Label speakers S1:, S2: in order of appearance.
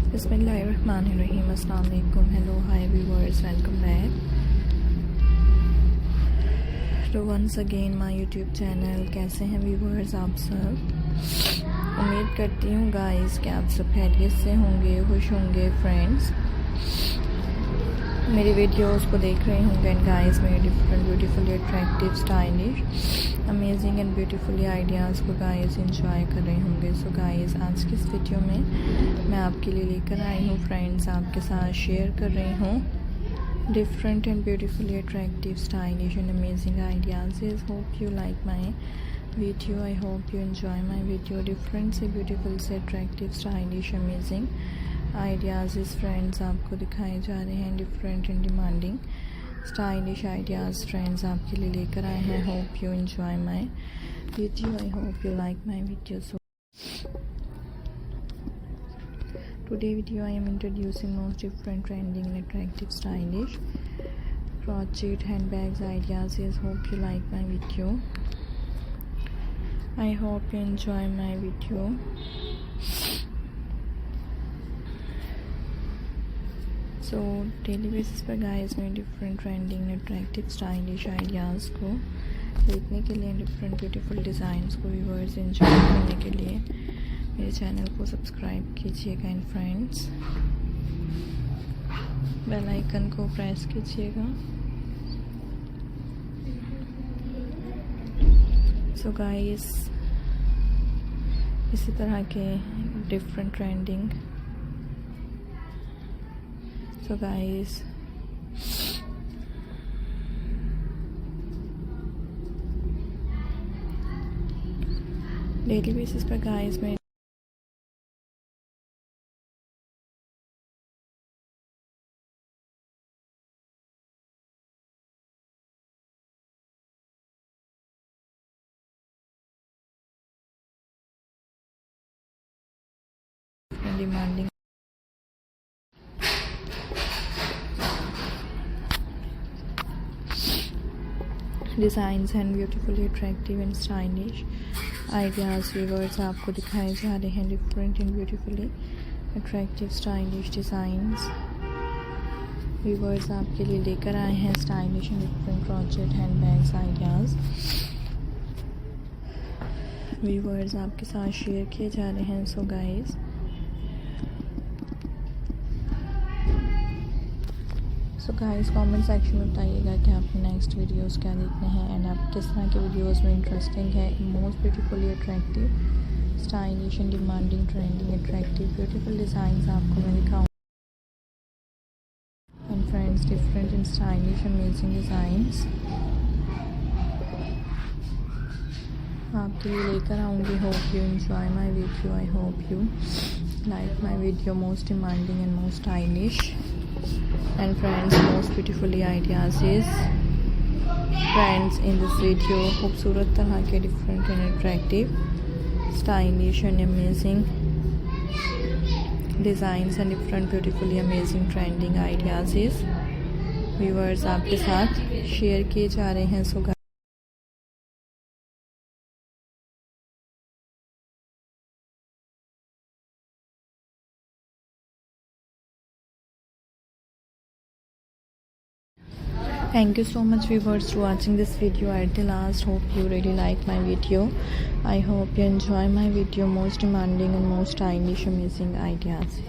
S1: बिस्मिल्लाहिर्रहमानिर्रहीम। अस्सलाम वालेकुम। Hello hi viewers, welcome back to once again my YouTube channel. कैसे हैं व्यूअर्स आप सब? उम्मीद करती हूँ गाइस कि आप सब खैरियत से होंगे, खुश होंगे फ्रेंड्स। मेरी वीडियोस को देख रहे होंगे एंड गाइस मेरे different beautifully attractive stylish amazing and beautifully ideas को गाइस एंजॉय कर रहे होंगे। सो गाइस आज की इस वीडियो में मैं आपके लिए लेकर आई हूँ फ्रेंड्स, आपके साथ शेयर कर रही हूँ different and beautifully attractive stylish and amazing ideas. Hope you like my video, I hope you enjoy my video. Different से ब्यूटीफुल से अट्रैक्टिव स्टाइलिश अमेजिंग आइडियाज़ इस फ्रेंड्स आपको दिखाए जा रहे हैं। Different and demanding stylish ideas friends आपके लिए लेकर आए हैं। Hope you enjoy my video, I hope you like my video. So today video I am introducing most different trending and attractive stylish crochet handbags ideas. Hope you like my video, I hope you enjoy my video. So daily basis पर guys में different trending attractive stylish ideas को देखने के लिए, different beautiful designs को viewers enjoy करने के लिए मेरे चैनल को सब्सक्राइब कीजिएगा एंड फ्रेंड्स बेल आइकन को प्रेस कीजिएगा। सो गाइस इसी तरह के different trending So guys daily basis पर गाइस में demanding designs and beautifully attractive and stylish ideas viewers आपको दिखाए जा रहे हैं। Different and beautifully attractive stylish designs viewers आपके लिए लेकर आए हैं। Stylish and different crochet handbags ideas viewers आपके साथ शेयर किए जा रहे हैं। सो गाइस कमेंट सेक्शन में बताइएगा कि आपको नेक्स्ट वीडियोस क्या देखने हैं एंड आप किस तरह के वीडियोस में इंटरेस्टिंग है। Most beautifully attractive stylish and demanding trending attractive beautiful designs आपको मैं दिखाऊँ and friends different and stylish amazing designs आपके लिए लेकर आऊँगी। Hope you enjoy my video, I hope you like my video. Most demanding and most stylish and friends most beautifully ideas is friends in this video खूबसूरत तरह के different and attractive stylish and amazing designs and different beautifully amazing trending ideas इस viewers आपके साथ share किए जा रहे हैं। सो thank you so much viewers for watching this video at the last. Hope you really like my video, I hope you enjoy my video. Most demanding and most stylish amazing ideas.